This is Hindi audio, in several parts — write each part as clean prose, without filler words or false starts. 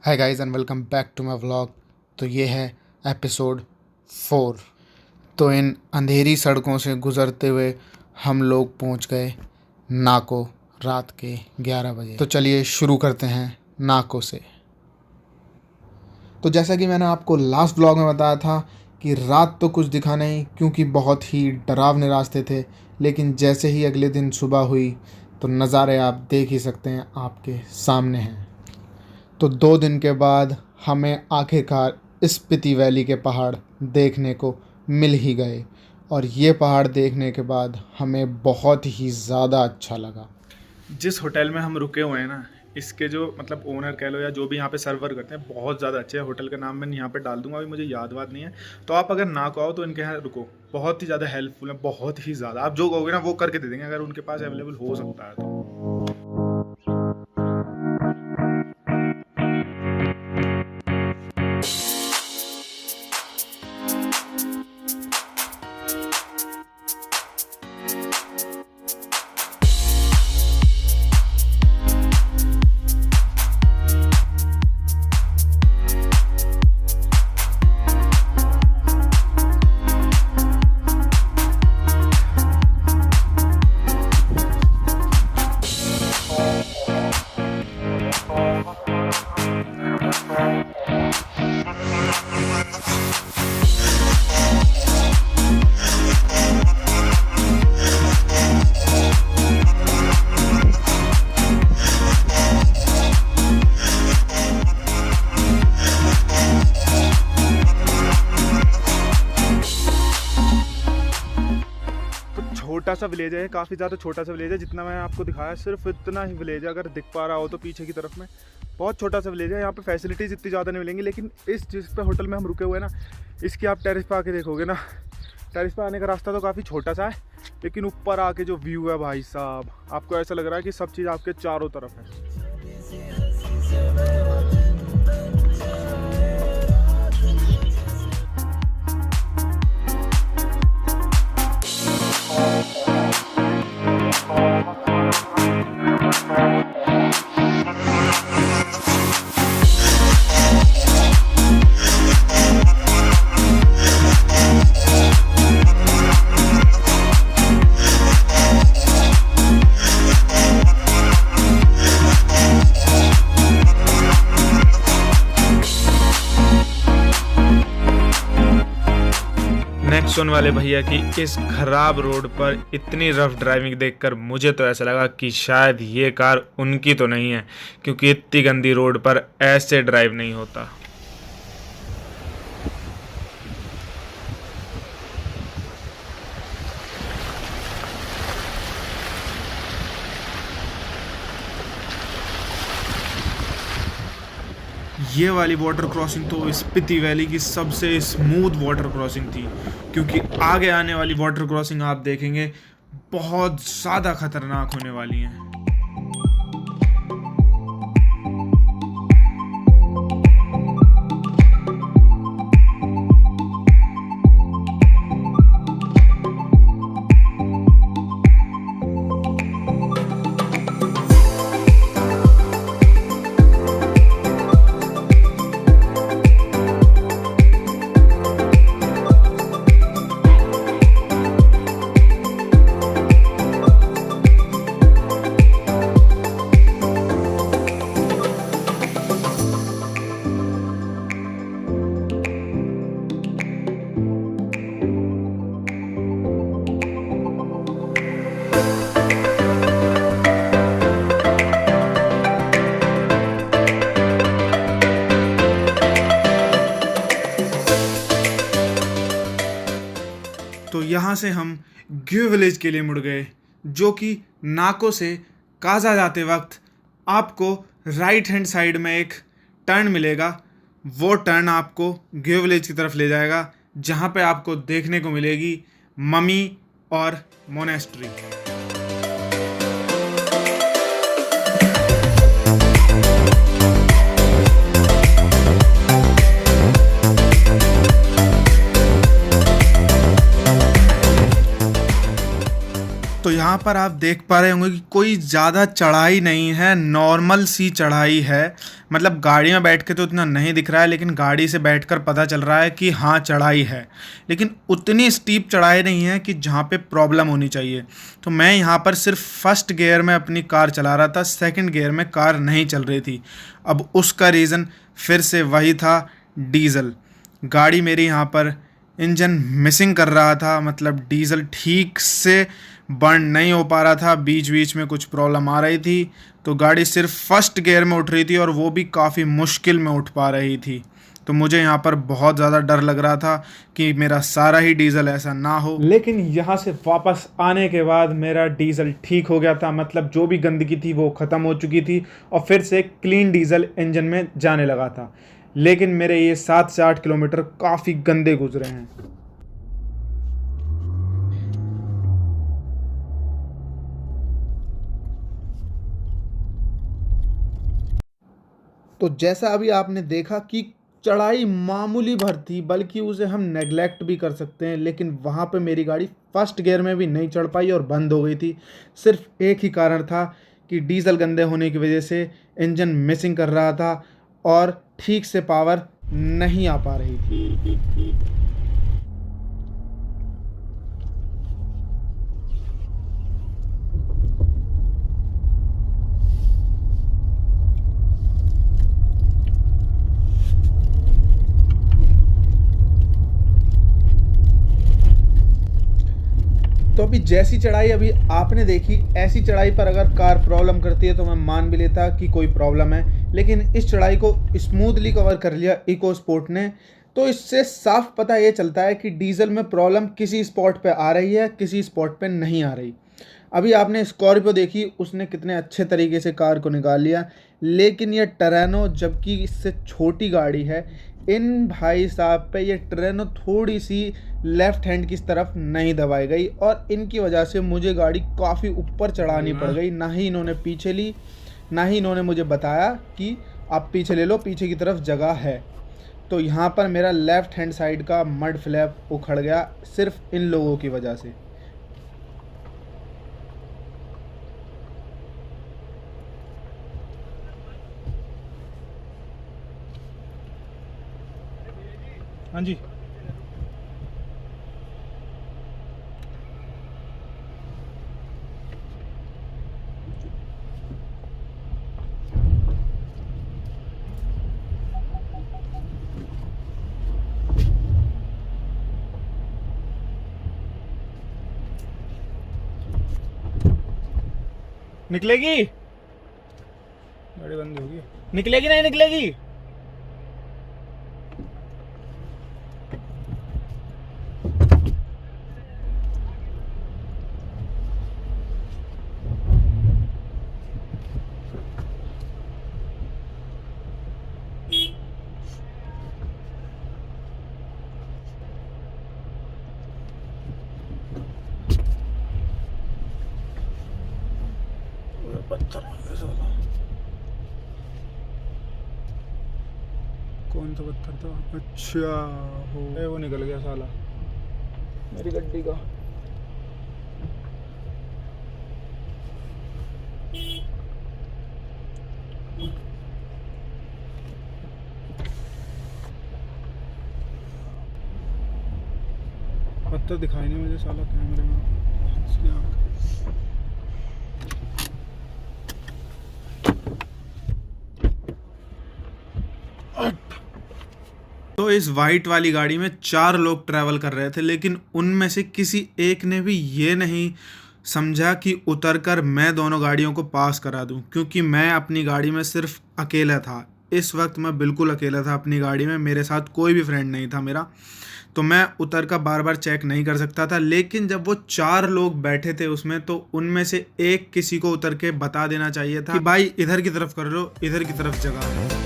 Hi guys and welcome back to my vlog. तो ये है एपिसोड 4। तो इन अंधेरी सड़कों से गुज़रते हुए हम लोग पहुंच गए नाको रात के 11 बजे। तो चलिए शुरू करते हैं नाको से। तो जैसा कि मैंने आपको लास्ट व्लॉग में बताया था कि रात तो कुछ दिखा नहीं क्योंकि बहुत ही डरावने रास्ते थे, लेकिन जैसे ही अगले दिन सुबह हुई तो नज़ारे आप देख ही सकते हैं, आपके सामने हैं। तो 2 दिन के बाद हमें आखिरकार स्पीति वैली के पहाड़ देखने को मिल ही गए, और ये पहाड़ देखने के बाद हमें बहुत ही ज़्यादा अच्छा लगा। जिस होटल में हम रुके हुए हैं ना, इसके जो मतलब ओनर कह लो या जो भी यहाँ पे सर्वर करते हैं, बहुत ज़्यादा अच्छे हैं। होटल का नाम मैं यहाँ पे डाल दूंगा, अभी मुझे याद नहीं है। तो आप अगर ना को आओ तो इनके यहाँ रुको, बहुत ही ज़्यादा हेल्पफुल है, बहुत ही ज़्यादा। आप जो कहोगे ना वो करके दे देंगे, अगर उनके पास अवेलेबल हो सकता है तो। छोटा सा विलेज है, काफ़ी ज़्यादा छोटा सा विलेज है। जितना मैं आपको दिखाया सिर्फ इतना ही विलेज है। अगर दिख पा रहा हो तो पीछे की तरफ में बहुत छोटा सा विलेज है। यहाँ पे फैसिलिटीज़ इतनी ज़्यादा नहीं मिलेंगी, लेकिन इस जिस पे होटल में हम रुके हुए हैं ना, इसकी आप टेरिस पे आके देखोगे ना, टेरिस पे आने का रास्ता तो काफ़ी छोटा सा है, लेकिन ऊपर आके जो व्यू है भाई साहब, आपको ऐसा लग रहा है कि सब चीज़ आपके चारों तरफ है। नेक्स्ट वन वाले भैया की इस खराब रोड पर इतनी रफ ड्राइविंग देखकर मुझे तो ऐसा लगा कि शायद ये कार उनकी तो नहीं है, क्योंकि इतनी गंदी रोड पर ऐसे ड्राइव नहीं होता। ये वाली वाटर क्रॉसिंग तो स्पीति वैली की सबसे स्मूथ वाटर क्रॉसिंग थी, क्योंकि आगे आने वाली वाटर क्रॉसिंग आप देखेंगे बहुत ज़्यादा खतरनाक होने वाली हैं। तो यहाँ से हम ग्यू विलेज के लिए मुड़ गए, जो कि नाको से काजा जाते वक्त आपको राइट हैंड साइड में एक टर्न मिलेगा। वो टर्न आपको ग्यू विलेज की तरफ ले जाएगा, जहाँ पे आपको देखने को मिलेगी ममी और मोनेस्ट्री। तो यहाँ पर आप देख पा रहे होंगे कि कोई ज़्यादा चढ़ाई नहीं है, नॉर्मल सी चढ़ाई है। मतलब गाड़ी में बैठ के तो इतना नहीं दिख रहा है, लेकिन गाड़ी से बैठकर पता चल रहा है कि हाँ चढ़ाई है, लेकिन उतनी स्टीप चढ़ाई नहीं है कि जहाँ पे प्रॉब्लम होनी चाहिए। तो मैं यहाँ पर सिर्फ फर्स्ट गियर में अपनी कार चला रहा था, सेकंड गियर में कार नहीं चल रही थी। अब उसका रीज़न फिर से वही था, डीज़ल। गाड़ी मेरी यहाँ पर इंजन मिसिंग कर रहा था, मतलब डीज़ल ठीक से बर्न नहीं हो पा रहा था, बीच बीच में कुछ प्रॉब्लम आ रही थी। तो गाड़ी सिर्फ फर्स्ट गियर में उठ रही थी और वो भी काफ़ी मुश्किल में उठ पा रही थी। तो मुझे यहाँ पर बहुत ज़्यादा डर लग रहा था कि मेरा सारा ही डीज़ल ऐसा ना हो। लेकिन यहाँ से वापस आने के बाद मेरा डीज़ल ठीक हो गया था, मतलब जो भी गंदगी थी वो ख़त्म हो चुकी थी और फिर से क्लीन डीज़ल इंजन में जाने लगा था। लेकिन मेरे ये 7 से 8 किलोमीटर काफ़ी गंदे गुजरे हैं। तो जैसा अभी आपने देखा कि चढ़ाई मामूली भर थी, बल्कि उसे हम नेगलेक्ट भी कर सकते हैं, लेकिन वहाँ पे मेरी गाड़ी फर्स्ट गियर में भी नहीं चढ़ पाई और बंद हो गई थी। सिर्फ एक ही कारण था कि डीज़ल गंदे होने की वजह से इंजन मिसिंग कर रहा था और ठीक से पावर नहीं आ पा रही थी। तो अभी जैसी चढ़ाई अभी आपने देखी, ऐसी चढ़ाई पर अगर कार प्रॉब्लम करती है तो मैं मान भी लेता कि कोई प्रॉब्लम है, लेकिन इस चढ़ाई को स्मूथली कवर कर लिया इको स्पोर्ट ने। तो इससे साफ पता ये चलता है कि डीजल में प्रॉब्लम किसी स्पॉट पे आ रही है, किसी स्पॉट पे नहीं आ रही। अभी आपने स्कॉर्पियो देखी, उसने कितने अच्छे तरीके से कार को निकाल लिया, लेकिन ये टरैनो जबकि इससे छोटी गाड़ी है, इन भाई साहब पे ये टरैनो थोड़ी सी लेफ़्ट हैंड की तरफ नहीं दबाई गई और इनकी वजह से मुझे गाड़ी काफ़ी ऊपर चढ़ानी पड़ गई। ना ही इन्होंने पीछे ली, ना ही इन्होंने मुझे बताया कि आप पीछे ले लो, पीछे की तरफ जगह है। तो यहाँ पर मेरा लेफ़्ट हैंड साइड का मड फ्लैप उखड़ गया सिर्फ इन लोगों की वजह से। हाँ जी, निकलेगी गाड़ी, बंद होगी, निकलेगी नहीं निकलेगी। पत्थर साला, कौन सा पत्थर था? अच्छा हो, वो निकल गया साला मेरी गड्डी का। पत्थर दिखाई नहीं मुझे साला कैमरे में। तो इस वाइट वाली गाड़ी में 4 लोग ट्रैवल कर रहे थे, लेकिन उनमें से किसी एक ने भी ये नहीं समझा कि उतरकर मैं दोनों गाड़ियों को पास करा दूं, क्योंकि मैं अपनी गाड़ी में सिर्फ अकेला था। इस वक्त मैं बिल्कुल अकेला था अपनी गाड़ी में, मेरे साथ कोई भी फ्रेंड नहीं था मेरा। तो मैं उतर कर बार बार चेक नहीं कर सकता था, लेकिन जब वो 4 लोग बैठे थे उसमें, तो उनमें से एक किसी को उतर के बता देना चाहिए था कि भाई इधर की तरफ कर लो, इधर की तरफ जगह है।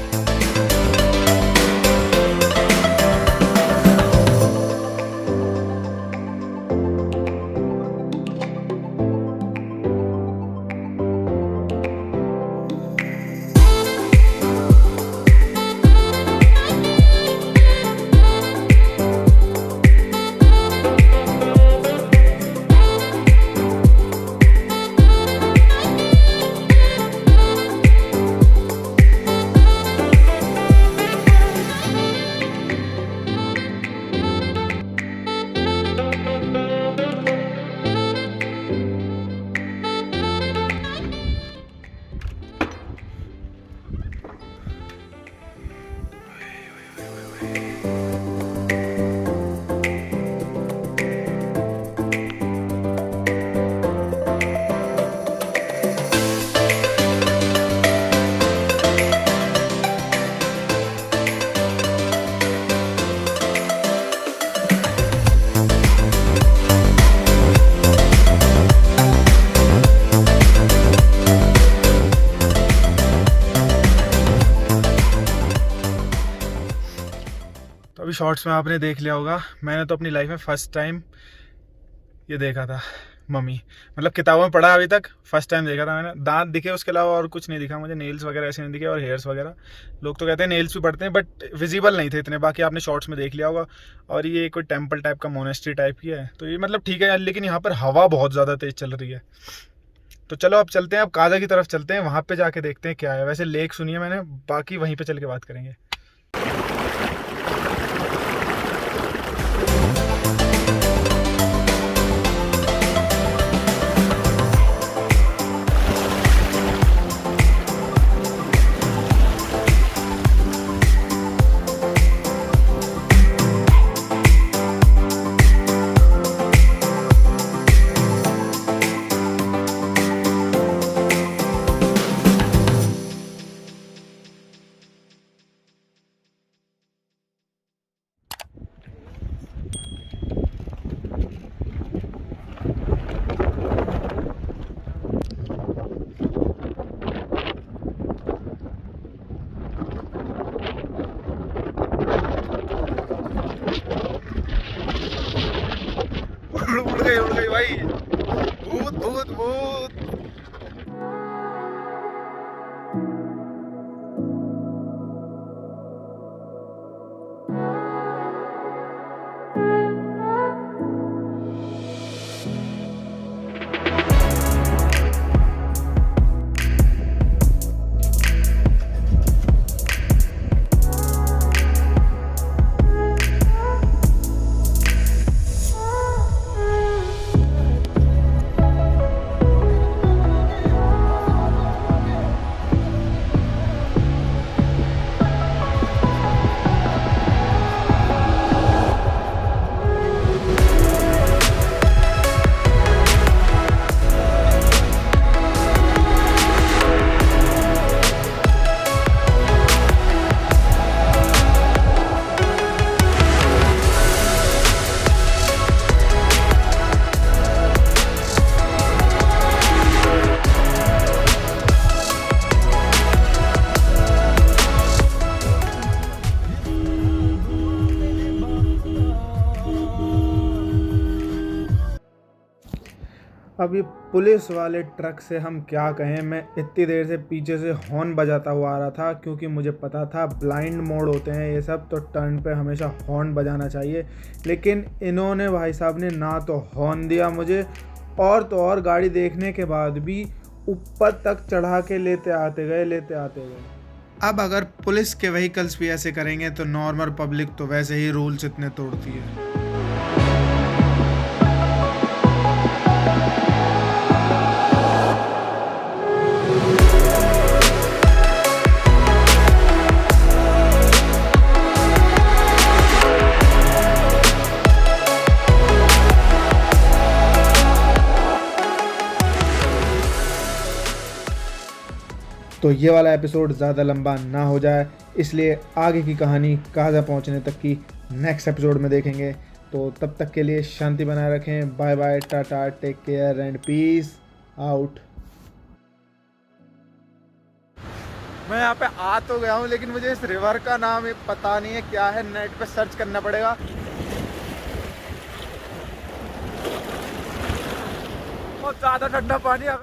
अभी शॉर्ट्स में आपने देख लिया होगा, मैंने तो अपनी लाइफ में फर्स्ट टाइम ये देखा था मम्मी, मतलब किताबों में पढ़ा अभी तक, फर्स्ट टाइम देखा था मैंने। दांत दिखे, उसके अलावा और कुछ नहीं दिखा मुझे, नेल्स वगैरह ऐसे नहीं दिखे और हेयर्स वगैरह। लोग तो कहते हैं नेल्स भी पड़ते हैं, बट विजिबल नहीं थे इतने। बाकी आपने शॉर्ट्स में देख लिया होगा। और ये कोई टेम्पल टाइप का, मोनेस्ट्री टाइप की है, तो ये मतलब ठीक है यार, लेकिन यहाँ पर हवा बहुत ज़्यादा तेज़ चल रही है। तो चलो अब चलते हैं, अब काजा की तरफ चलते हैं, वहाँ पे जाके देखते हैं क्या है। वैसे लेक सुनी है मैंने, बाकी वहीं पे चल के बात करेंगे। उड़ गई भाई, भूत भूत भूत। अब ये पुलिस वाले ट्रक से हम क्या कहें, मैं इतनी देर से पीछे से हॉर्न बजाता हुआ आ रहा था, क्योंकि मुझे पता था ब्लाइंड मोड होते हैं ये सब, तो टर्न पे हमेशा हॉर्न बजाना चाहिए। लेकिन इन्होंने, भाई साहब ने, ना तो हॉर्न दिया मुझे, और तो और गाड़ी देखने के बाद भी ऊपर तक चढ़ा के लेते आते गए। अब अगर पुलिस के व्हीकल्स भी ऐसे करेंगे तो नॉर्मल पब्लिक तो वैसे ही रूल्स इतने तोड़ती है। तो ये वाला एपिसोड ज़्यादा लंबा ना हो जाए, इसलिए आगे की कहानी काजा पहुंचने तक की नेक्स्ट एपिसोड में देखेंगे। तो तब तक के लिए शांति बनाए रखें। Bye bye, tata, take care and peace out. मैं यहाँ पे आ तो गया हूँ, लेकिन मुझे इस रिवर का नाम पता नहीं है क्या है, नेट पे सर्च करना पड़ेगा। बहुत ज़्यादा ठंडा पानी है।